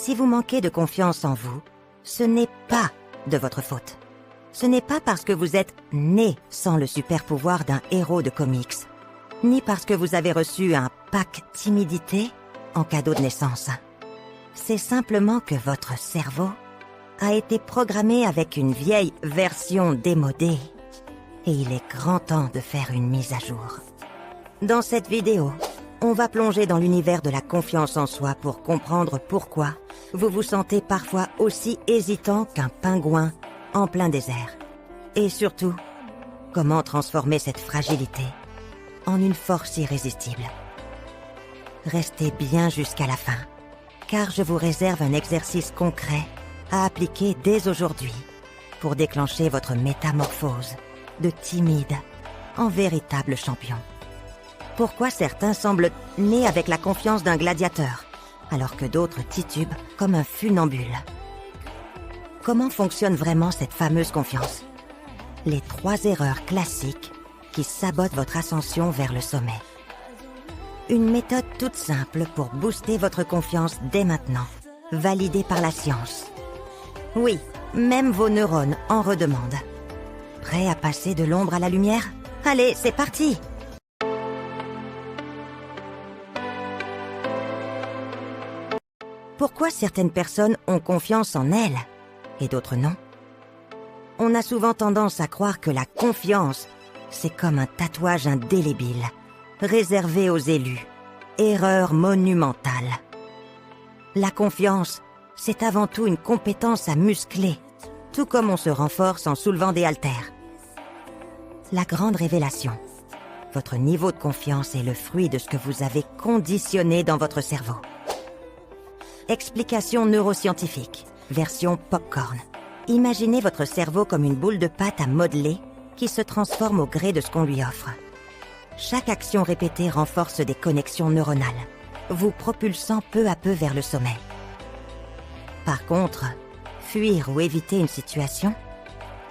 Si vous manquez de confiance en vous, ce n'est pas de votre faute. Ce n'est pas parce que vous êtes né sans le super pouvoir d'un héros de comics, ni parce que vous avez reçu un pack timidité en cadeau de naissance. C'est simplement que votre cerveau a été programmé avec une vieille version démodée et il est grand temps de faire une mise à jour. Dans cette vidéo, on va plonger dans l'univers de la confiance en soi pour comprendre pourquoi vous vous sentez parfois aussi hésitant qu'un pingouin en plein désert. Et surtout, comment transformer cette fragilité en une force irrésistible. Restez bien jusqu'à la fin, car je vous réserve un exercice concret à appliquer dès aujourd'hui pour déclencher votre métamorphose de timide en véritable champion. Pourquoi certains semblent nés avec la confiance d'un gladiateur, alors que d'autres titubent comme un funambule? Comment fonctionne vraiment cette fameuse confiance? Les 3 erreurs classiques qui sabotent votre ascension vers le sommet. Une méthode toute simple pour booster votre confiance dès maintenant, validée par la science. Oui, même vos neurones en redemandent. Prêt à passer de l'ombre à la lumière? Allez, c'est parti! Pourquoi certaines personnes ont confiance en elles et d'autres non? On a souvent tendance à croire que la confiance, c'est comme un tatouage indélébile, réservé aux élus. Erreur monumentale. La confiance, c'est avant tout une compétence à muscler, tout comme on se renforce en soulevant des haltères. La grande révélation. Votre niveau de confiance est le fruit de ce que vous avez conditionné dans votre cerveau. Explication neuroscientifique, version popcorn. Imaginez votre cerveau comme une boule de pâte à modeler qui se transforme au gré de ce qu'on lui offre. Chaque action répétée renforce des connexions neuronales, vous propulsant peu à peu vers le sommet. Par contre, fuir ou éviter une situation,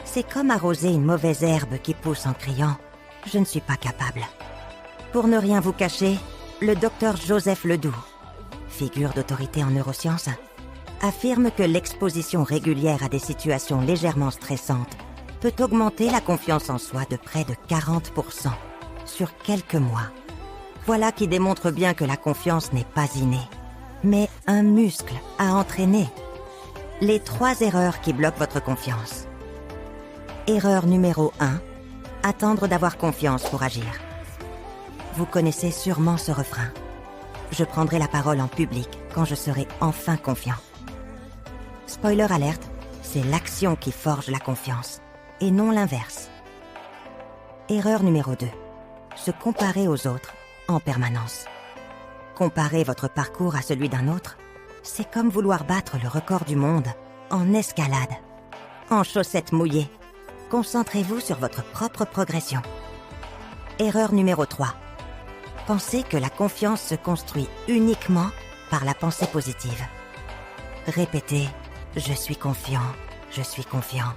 c'est comme arroser une mauvaise herbe qui pousse en criant « Je ne suis pas capable ». Pour ne rien vous cacher, le docteur Joseph Ledoux, figure d'autorité en neurosciences, affirme que l'exposition régulière à des situations légèrement stressantes peut augmenter la confiance en soi de près de 40% sur quelques mois. Voilà qui démontre bien que la confiance n'est pas innée, mais un muscle à entraîner. Les 3 erreurs qui bloquent votre confiance. Erreur numéro 1, attendre d'avoir confiance pour agir. Vous connaissez sûrement ce refrain. Je prendrai la parole en public quand je serai enfin confiant. Spoiler alerte, c'est l'action qui forge la confiance, et non l'inverse. Erreur numéro 2, se comparer aux autres en permanence. Comparer votre parcours à celui d'un autre, c'est comme vouloir battre le record du monde en escalade, en chaussettes mouillées. Concentrez-vous sur votre propre progression. Erreur numéro 3, pensez que la confiance se construit uniquement par la pensée positive. Répétez « Je suis confiant, je suis confiant ».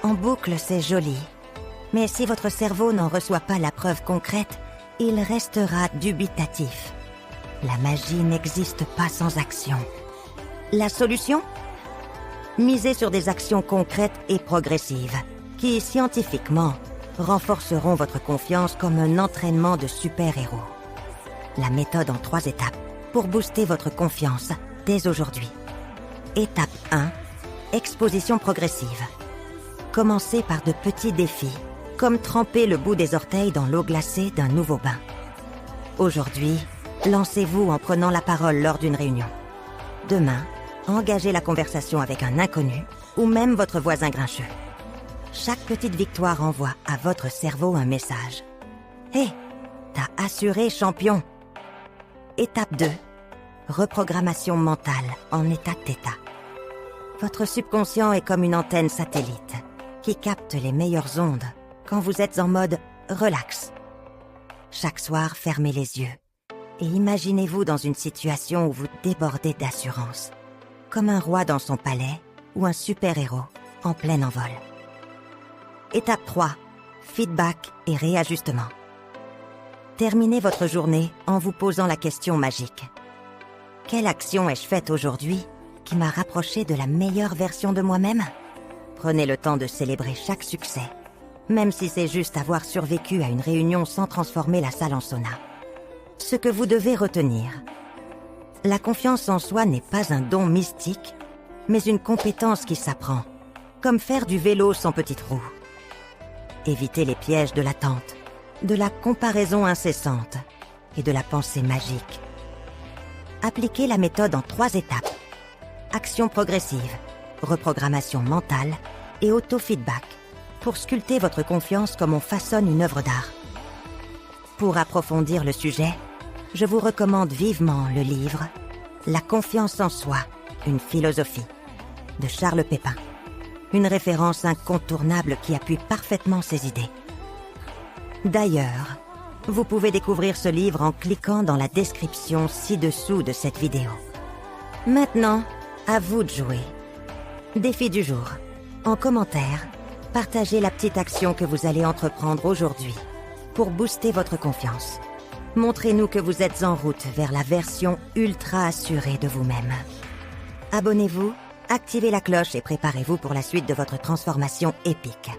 En boucle, c'est joli. Mais si votre cerveau n'en reçoit pas la preuve concrète, il restera dubitatif. La magie n'existe pas sans action. La solution? Misez sur des actions concrètes et progressives, qui, scientifiquement, renforceront votre confiance comme un entraînement de super-héros. La méthode en 3 étapes pour booster votre confiance dès aujourd'hui. Étape 1, exposition progressive. Commencez par de petits défis, comme tremper le bout des orteils dans l'eau glacée d'un nouveau bain. Aujourd'hui, lancez-vous en prenant la parole lors d'une réunion. Demain, engagez la conversation avec un inconnu ou même votre voisin grincheux. Chaque petite victoire envoie à votre cerveau un message. « Hé, t'as assuré champion !» Étape 2, reprogrammation mentale en état θ. Votre subconscient est comme une antenne satellite qui capte les meilleures ondes quand vous êtes en mode relax. Chaque soir, fermez les yeux et imaginez-vous dans une situation où vous débordez d'assurance, comme un roi dans son palais ou un super-héros en plein envol. Étape 3, feedback et réajustement. Terminez votre journée en vous posant la question magique. Quelle action ai-je faite aujourd'hui qui m'a rapproché de la meilleure version de moi-même? Prenez le temps de célébrer chaque succès, même si c'est juste avoir survécu à une réunion sans transformer la salle en sauna. Ce que vous devez retenir: la confiance en soi n'est pas un don mystique, mais une compétence qui s'apprend, comme faire du vélo sans petite roue. Évitez les pièges de l'attente, de la comparaison incessante et de la pensée magique. Appliquez la méthode en 3 étapes. Action progressive, reprogrammation mentale et auto-feedback pour sculpter votre confiance comme on façonne une œuvre d'art. Pour approfondir le sujet, je vous recommande vivement le livre « La confiance en soi, une philosophie » de Charles Pépin. Une référence incontournable qui appuie parfaitement ces idées. D'ailleurs, vous pouvez découvrir ce livre en cliquant dans la description ci-dessous de cette vidéo. Maintenant, à vous de jouer. Défi du jour. En commentaire, partagez la petite action que vous allez entreprendre aujourd'hui pour booster votre confiance. Montrez-nous que vous êtes en route vers la version ultra assurée de vous-même. Abonnez-vous, activez la cloche et préparez-vous pour la suite de votre transformation épique.